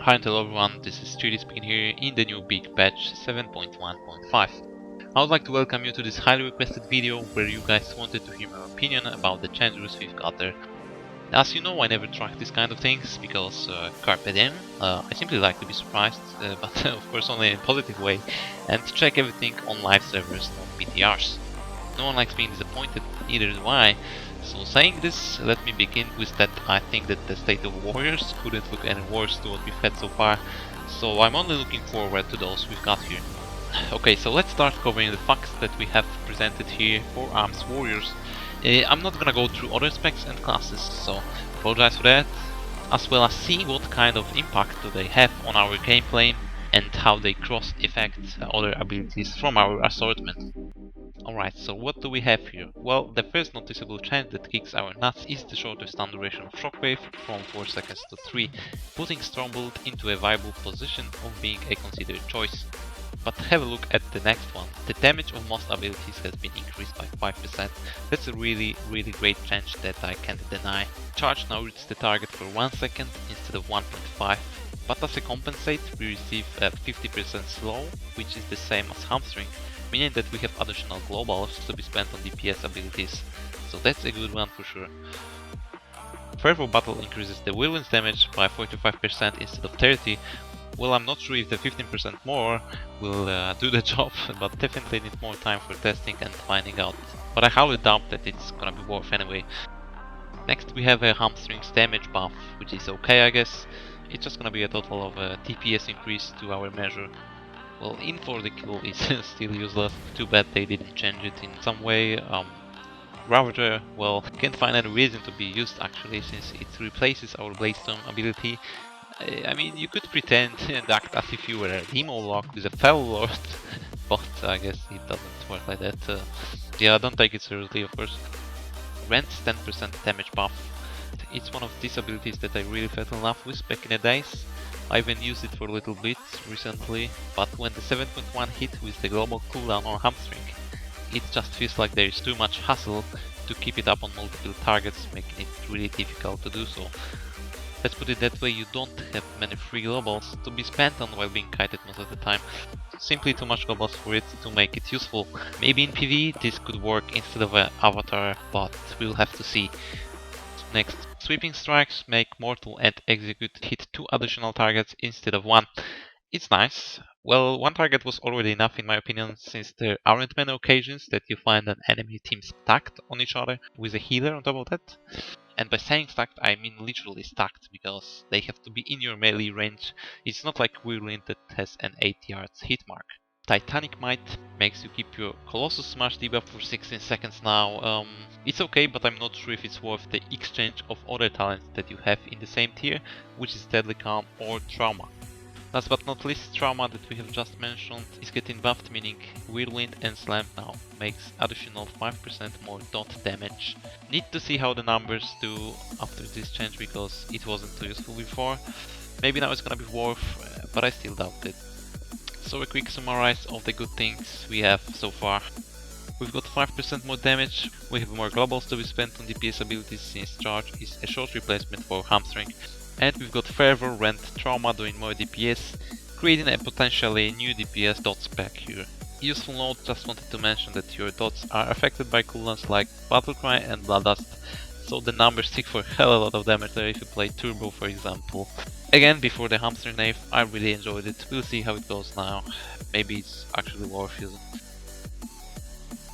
Hi and hello everyone, this is Judy speaking here in the new big patch 7.1.5. I would like to welcome you to this highly requested video where you guys wanted to hear my opinion about the changes we've got there. As you know, I never track these kind of things because Carpe diem. I simply like to be surprised, but of course only in a positive way, and to check everything on live servers, not PTRs. No one likes being disappointed, neither do I. So saying this, let me begin with that I think that the state of warriors couldn't look any worse to what we've had so far, so I'm only looking forward to those we've got here. Okay, so let's start covering the facts that we have presented here for arms warriors. I'm not gonna go through other specs and classes, so apologize for that, as well as see what kind of impact do they have on our gameplay and how they cross-effect other abilities from our assortment. Alright, so what do we have here? Well, the first noticeable change that kicks our nuts is the shorter stun duration of Shockwave from 4 seconds to 3, putting Stormbolt into a viable position of being a considered choice. But have a look at the next one. The damage of most abilities has been increased by 5%. That's a really great change that I can't deny. Charge now reaches the target for 1 second instead of 1.5. But as a compensate, we receive a 50% slow, which is the same as Hamstring, meaning that we have additional globals to be spent on DPS abilities, so that's a good one for sure. Fervor Battle increases the whirlwind's damage by 45% instead of 30. Well, I'm not sure if the 15% more will do the job, but definitely need more time for testing and finding out. But I highly doubt that it's gonna be worth anyway. Next we have a Hamstring's damage buff, which is okay I guess. It's just gonna be a total of a DPS increase to our measure. Well, in for the kill is still useless. Too bad they didn't change it in some way. Ravager, well, can't find any reason to be used actually, since it replaces our Bladestone ability. I mean, you could pretend and act as if you were a demo lock with a Fell Lord, but I guess it doesn't work like that. Yeah, don't take it seriously, of course. Rent's 10% damage buff. It's one of these abilities that I really fell in love with back in the days. I even used it for a little bit recently, but when the 7.1 hit with the global cooldown on Hamstring, it just feels like there is too much hassle to keep it up on multiple targets, making it really difficult to do so. Let's put it that way, you don't have many free globals to be spent on while being kited most of the time. Simply too much globals for it to make it useful. Maybe in PvE this could work instead of an avatar, but we'll have to see. Next, sweeping strikes make Mortal and Execute hit 2 additional targets instead of 1. It's nice. Well, 1 target was already enough in my opinion, since there aren't many occasions that you find an enemy team stacked on each other with a healer on top of that. And by saying stacked, I mean literally stacked, because they have to be in your melee range. It's not like Whirlwind that has an 8 yards hit mark. Titanic Might makes you keep your Colossus Smash debuff for 16 seconds now. It's okay, but I'm not sure if it's worth the exchange of other talents that you have in the same tier, which is Deadly Calm or Trauma. Last but not least, Trauma that we have just mentioned is getting buffed, meaning Whirlwind and Slam now makes additional 5% more dot damage. Need to see how the numbers do after this change, because it wasn't too useful before. Maybe now it's gonna be worth, but I still doubt it. So a quick summarize of the good things we have so far. We've got 5% more damage, we have more globals to be spent on DPS abilities since Charge is a short replacement for Hamstring, and we've got Fervor, Rent, Trauma doing more DPS, creating a potentially new DPS dot spec here. Useful note, just wanted to mention that your dots are affected by cooldowns like Battlecry and Bloodlust, so the numbers stick for hell a lot of damage there if you play Turbo for example. Again, before the Hamstring nerf, I really enjoyed it. We'll see how it goes now. Maybe it's actually worth using.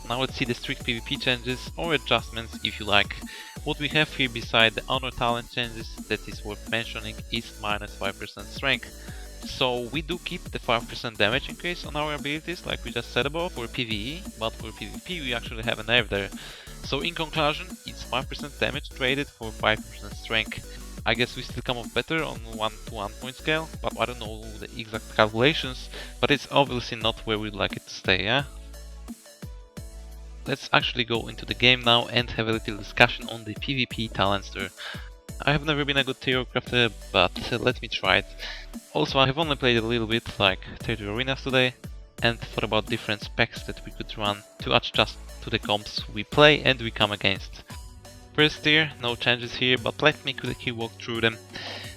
Now let's see the strict PvP changes, or adjustments if you like. What we have here beside the honor talent changes that is worth mentioning is minus 5% strength. So we do keep the 5% damage increase on our abilities like we just said above for PvE, but for PvP we actually have a nerf there. So in conclusion, it's 5% damage traded for 5% strength. I guess we still come off better on 1-to-1 point scale, but I don't know the exact calculations, but it's obviously not where we'd like it to stay, yeah? Let's actually go into the game now and have a little discussion on the PvP talents there. I have never been a good theocrafter, but let me try it. Also, I have only played a little bit, like 30 arenas today, and thought about different specs that we could run to adjust to the comps we play and we come against. First tier, no changes here, but let me quickly walk through them.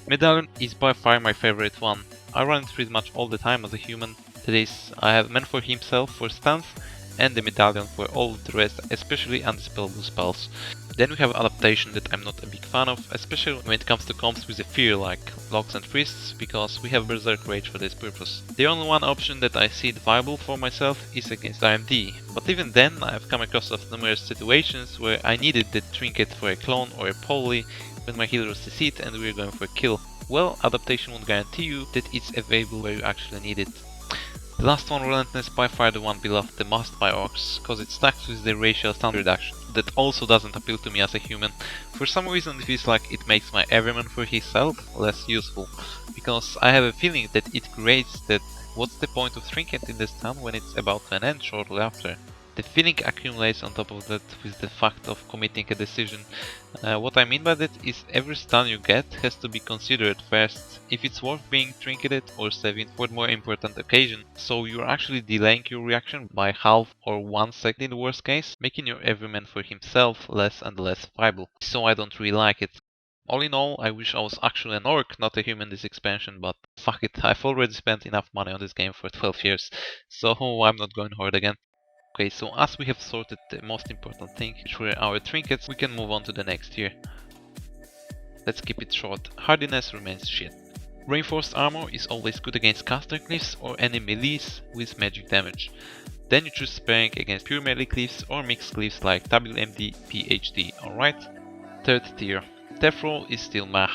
Medallion is by far my favorite one. I run it pretty much all the time as a human. That is, I have Man for himself for stance and the Medallion for all the rest, especially undispellable spells. Then we have adaptation that I'm not a big fan of, especially when it comes to comps with a fear like Locks and Priests, because we have Berserk Rage for this purpose. The only one option that I see viable for myself is against RMD, but even then I have come across of numerous situations where I needed the trinket for a clone or a poly when my healer was CC'd and we were going for a kill. Well, adaptation won't guarantee you that it's available where you actually need it. The last one, Relentless, by far the one beloved the most by orcs, cause it stacks with the racial stun reduction. That also doesn't appeal to me as a human. For some reason it feels like it makes my everyman for himself less useful, because I have a feeling that it creates that what's the point of trinket in the stun when it's about to end shortly after. The feeling accumulates on top of that with the fact of committing a decision. What I mean by that is every stun you get has to be considered first if it's worth being trinketed or saving for a more important occasion. So you're actually delaying your reaction by half or 1 second in the worst case, making your everyman for himself less and less viable. So I don't really like it. All in all, I wish I was actually an orc, not a human this expansion, but fuck it, I've already spent enough money on this game for 12 years, so I'm not going hard again. Okay, so as we have sorted the most important thing, which were our trinkets, we can move on to the next tier. Let's keep it short. Hardiness remains shit. Reinforced armor is always good against caster cliffs or any melees with magic damage. Then you choose sparing against pure melee cliffs or mixed cliffs like WMD, PhD, alright? Third tier. Death roll is still meh.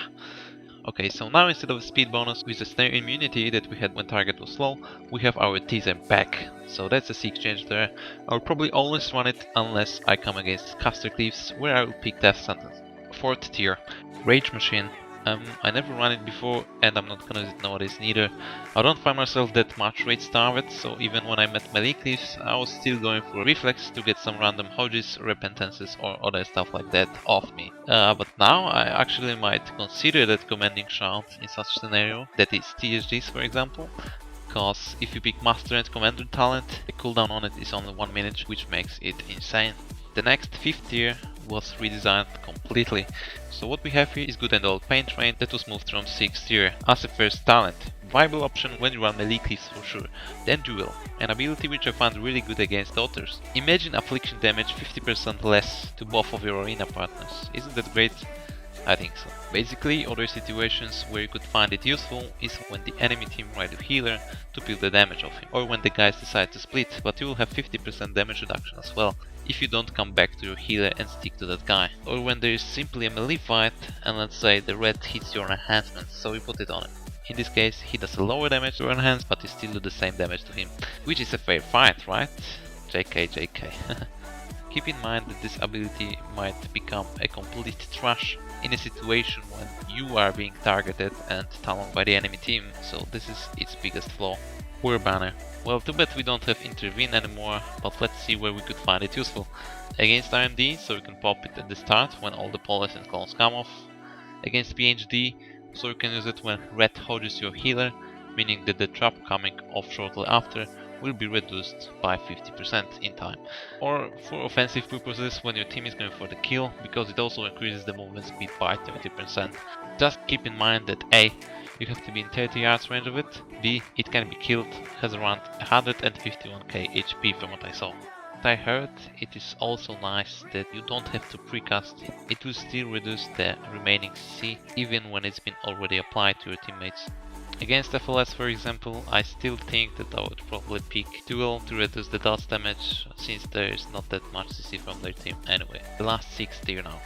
Okay, so now instead of a speed bonus with the snare immunity that we had when target was slow, we have our teaser back. So that's a sick change there. I'll probably always run it unless I come against caster cliffs where I will pick Death Sentence. Fourth tier, Rage Machine. I never run it before and I'm not gonna use it nowadays neither. I don't find myself that much rage starved, so even when I met melee cliffs I was still going for reflex to get some random hodges, repentances or other stuff like that off me. But now I actually might consider that commanding shout in such scenario, that is TSGs for example. Because if you pick Master and Commander talent, the cooldown on it is only 1 minute, which makes it insane. The next 5th tier was redesigned completely. So what we have here is good and old Pain Train that was moved from 6th tier as a first talent. Viable option when you run melee cliffs for sure. Then Duel, an ability which I found really good against Daughters. Imagine affliction damage 50% less to both of your arena partners. Isn't that great? I think so. Basically, other situations where you could find it useful is when the enemy team ride a healer to peel the damage off him, or when the guys decide to split, but you will have 50% damage reduction as well, if you don't come back to your healer and stick to that guy. Or when there is simply a melee fight, and let's say the red hits your enhancement, so you put it on him. In this case, he does a lower damage to enhance, but you still do the same damage to him, which is a fair fight, right? JK. Keep in mind that this ability might become a complete trash in a situation when you are being targeted and taloned by the enemy team, so this is its biggest flaw. War Banner. Well, too bad we don't have Intervene anymore, but let's see where we could find it useful. Against RMD, so you can pop it at the start when all the polys and clones come off. Against PhD, so you can use it when red hodges your healer, meaning that the trap coming off shortly after will be reduced by 50% in time. Or for offensive purposes when your team is going for the kill, because it also increases the movement speed by 30%. Just keep in mind that A, you have to be in 30 yards range of it, B, it can be killed, has around 151k HP from what I saw. What I heard, it is also nice that you don't have to precast it. It will still reduce the remaining CC even when it's been already applied to your teammates. Against FLS for example, I still think that I would probably pick Duel to reduce the dust damage, since there is not that much CC from their team anyway. The last 6 tier now.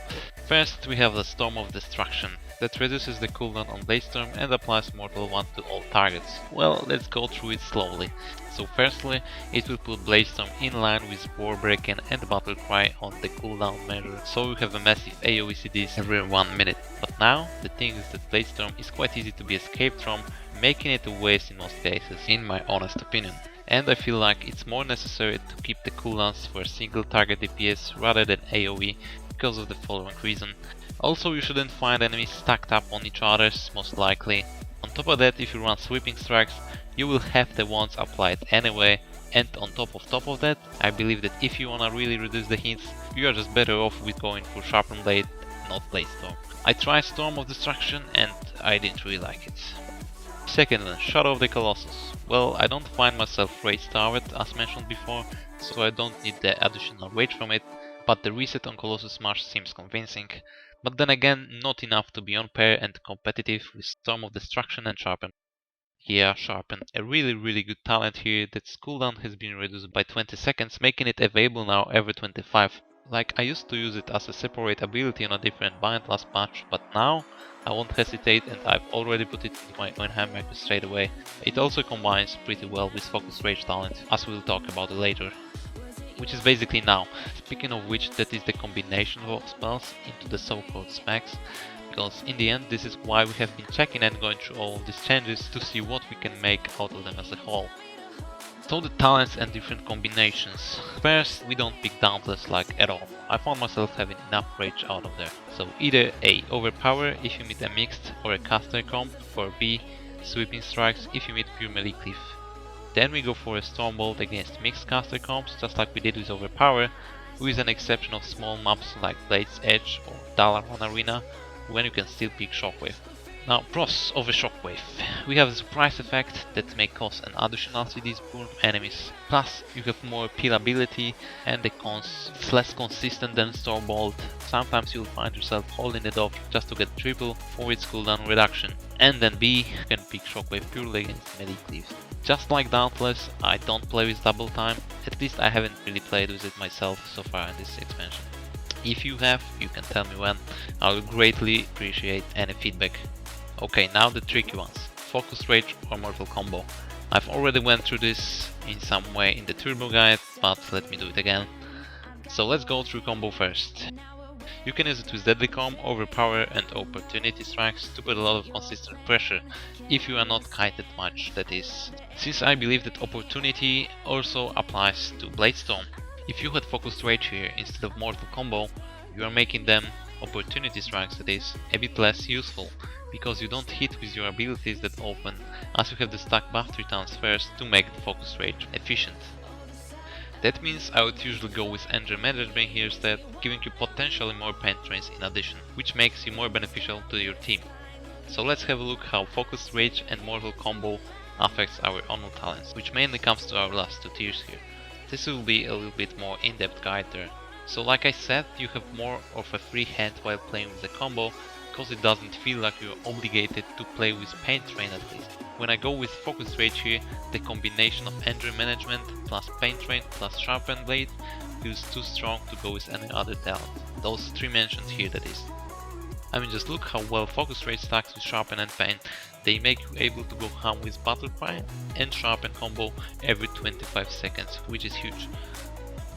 First we have the Storm of Destruction, that reduces the cooldown on Bladestorm and applies Mortal 1 to all targets. Well, let's go through it slowly. So firstly, it will put Bladestorm in line with Warbreaking and Battle Cry on the cooldown measure, so you have a massive AoE CDs every 1 minute. But now, the thing is that Bladestorm is quite easy to be escaped from, making it a waste in most cases, in my honest opinion. And I feel like it's more necessary to keep the cooldowns for a single target DPS rather than AoE, because of the following reason. Also, you shouldn't find enemies stacked up on each other, most likely. On top of that, if you run sweeping strikes, you will have the ones applied anyway, and on top of that, I believe that if you wanna really reduce the hits, you are just better off with going for Sharpened Blade, not Bladestorm. I tried Storm of Destruction and I didn't really like it. Second one, Shadow of the Colossus. Well, I don't find myself rage starved as mentioned before, so I don't need the additional rage from it, but the reset on Colossus Smash seems convincing. But then again, not enough to be on pair and competitive with Storm of Destruction and Sharpen. Yeah, Sharpen, a really good talent here that's cooldown has been reduced by 20 seconds, making it available now every 25. Like, I used to use it as a separate ability on a different bind last patch, but now I won't hesitate and I've already put it into my own handbag straight away. It also combines pretty well with Focus Rage talent, as we'll talk about it later. Which is basically now. Speaking of which, that is the combination of spells into the so-called specs, because in the end this is why we have been checking and going through all of these changes to see what we can make out of them as a whole. So the talents and different combinations. First, we don't pick Dauntless like at all. I found myself having enough rage out of there. So either A, Overpower if you meet a mixed or a caster comp, or B, Sweeping Strikes if you meet pure melee cleave. Then we go for a Stormbolt against mixed caster comps, just like we did with Overpower, with an exception of small maps like Blade's Edge or Dalaran Arena, when you can still pick Shockwave. Now, pros of a Shockwave. We have a surprise effect that may cause an additional CD burn enemies. Plus, you have more peelability and the cons is less consistent than Stormbolt. Sometimes you'll find yourself holding it off just to get triple for its cooldown reduction. And then B, you can pick Shockwave purely against melee cleaves. Just like Dauntless, I don't play with double time, at least I haven't really played with it myself so far in this expansion. If you have, you can tell me when, I will greatly appreciate any feedback. Okay, now the tricky ones, Focus Rage or Mortal Combo. I've already went through this in some way in the Turbo guide, but let me do it again. So let's go through combo first. You can use it with Deadly Calm, Overpower and Opportunity Strikes to put a lot of consistent pressure, if you are not kited much, that is. Since I believe that Opportunity also applies to Bladestorm. If you had Focused Rage here instead of Mortal Combo, you are making them, Opportunity Strikes that is, a bit less useful, because you don't hit with your abilities that often, as you have the stack buff returns first to make the Focus Rage efficient. That means I would usually go with Engine Management here instead, giving you potentially more pain trains in addition, which makes you more beneficial to your team. So let's have a look how Focused Rage and Mortal Combo affects our Honor talents, which mainly comes to our last two tiers here. This will be a little bit more in-depth guide there. So like I said, you have more of a free hand while playing with the combo, because it doesn't feel like you're obligated to play with Pain Train at least. When I go with Focus Rage here, the combination of Injury Management plus Pain Train plus Sharpen Blade feels too strong to go with any other talent. Those three mentioned here that is. I mean, just look how well Focus Rage stacks with Sharpen and Pain. They make you able to go ham with Battle Cry and Sharpen combo every 25 seconds, which is huge.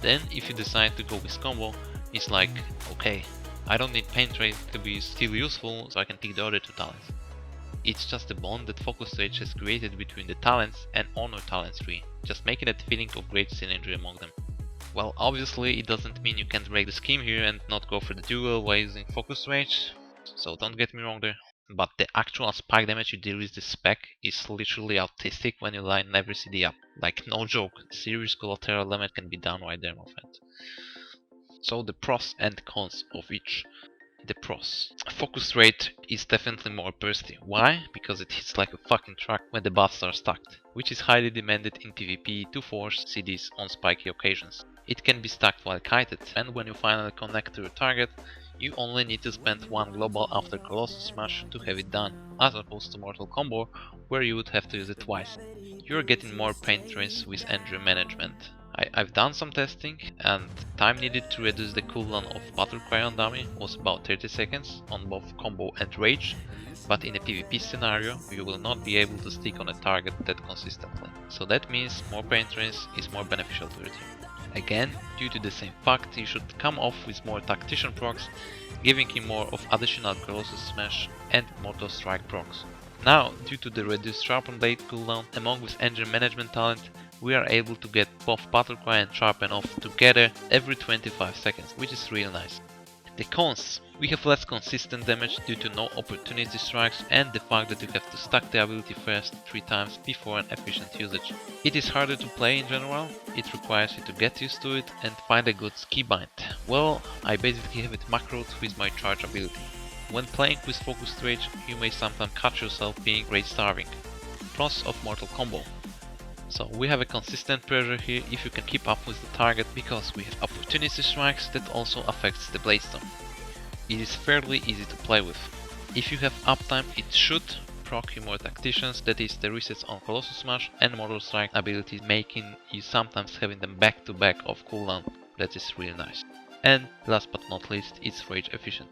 Then if you decide to go with combo, it's like, okay, I don't need Pain Train to be still useful, so I can pick the other two talents. It's just a bond that Focus Rage has created between the talents and Honor talents tree, just making that feeling of great synergy among them. Well, obviously it doesn't mean you can't break the scheme here and not go for the duel while using Focus Rage, so don't get me wrong there. But the actual spike damage you deal with this spec is literally autistic when you line every CD up. Like, no joke, serious collateral damage can be done right there, my friend. So the pros and cons of each. The pros. Focus rate is definitely more bursty. Why? Because it hits like a fucking truck when the buffs are stacked, which is highly demanded in PvP to force CDs on spiky occasions. It can be stacked while kited, and when you finally connect to your target, you only need to spend one global after Colossus Smash to have it done, as opposed to Mortal Combo, where you would have to use it twice. You're getting more pain trains with Injury Management. I've done some testing, and time needed to reduce the cooldown of Battle Cry on dummy was about 30 seconds on both combo and rage, but in a PvP scenario you will not be able to stick on a target that consistently. So that means more pain trains is more beneficial to your team. Again, due to the same fact, you should come off with more Tactician procs, giving him more of additional Colossus Smash and Mortal Strike procs. Now, due to the reduced Sharpen Blade cooldown, along with Engine Management talent, we are able to get both Battle Cry and Sharpen off together every 25 seconds, which is real nice. The cons. We have less consistent damage due to no opportunity strikes and the fact that you have to stack the ability first 3 times before an efficient usage. It is harder to play in general, it requires you to get used to it and find a good ski bind. Well, I basically have it macroed with my charge ability. When playing with focused rage, you may sometimes catch yourself being rage starving. Plus of Mortal Combo. So we have a consistent pressure here if you can keep up with the target, because we have opportunity strikes that also affects the blade storm. It is fairly easy to play with. If you have uptime, it should proc you more tacticians, that is the resets on Colossus Smash and Mortal Strike abilities, making you sometimes having them back to back of cooldown. That is really nice. And last but not least, it's rage efficient.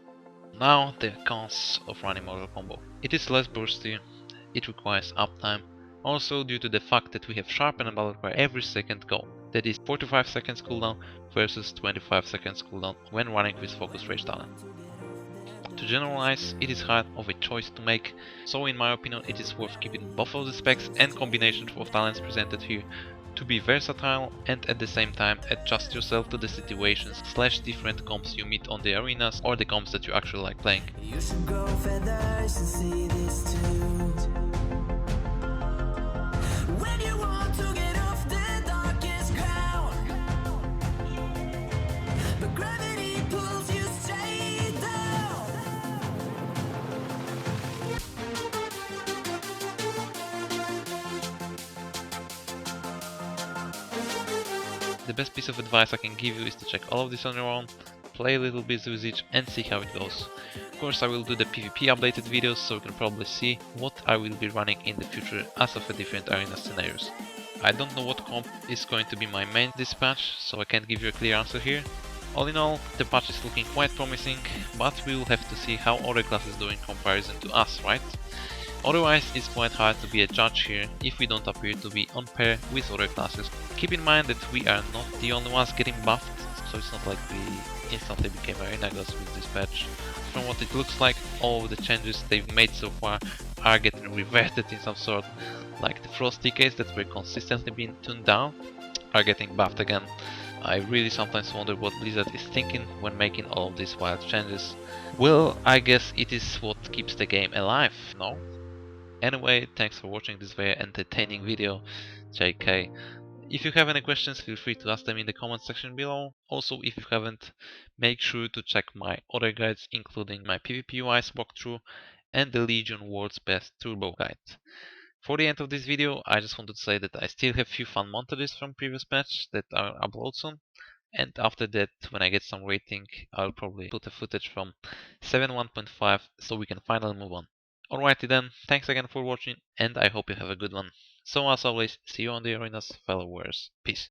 Now the cons of running Mortal Combo. It is less bursty, it requires uptime, also due to the fact that we have sharpen and battle cry every second go. That is 45 seconds cooldown versus 25 seconds cooldown when running with focus rage talent. To generalize, it is hard of a choice to make, so in my opinion it is worth keeping both of the specs and combinations of talents presented here to be versatile and at the same time adjust yourself to the situations / different comps you meet on the arenas or the comps that you actually like playing. You should grow feathers and see this too. When you want to get off the darkest ground, but gravity pulls you straight down. The best piece of advice I can give you is to check all of this on your own, play a little bit with each and see how it goes. Of course I will do the PvP updated videos, so you can probably see what I will be running in the future as of a different arena scenarios. I don't know what comp is going to be my main this patch, so I can't give you a clear answer here. All in all, the patch is looking quite promising, but we will have to see how other classes do in comparison to us, right? Otherwise, it's quite hard to be a judge here if we don't appear to be on par with other classes. Keep in mind that we are not the only ones getting buffed, so it's not like we instantly became arena gods with this patch. From what it looks like, all of the changes they've made so far are getting reverted in some sort, like the frost decays that were consistently being tuned down are getting buffed again. I really sometimes wonder what Blizzard is thinking when making all of these wild changes. Well, I guess it is what keeps the game alive, no? Anyway, thanks for watching this very entertaining video, JK. If you have any questions, feel free to ask them in the comment section below. Also, if you haven't, make sure to check my other guides, including my PvP UIs walkthrough and the Legion World's Best Turbo Guide. For the end of this video, I just wanted to say that I still have few fun montages from previous patch that are uploaded soon. And after that, when I get some rating, I'll probably put a footage from 7.1.5 so we can finally move on. Alrighty then, thanks again for watching and I hope you have a good one. So as always, see you on the arenas, fellow warriors. Peace.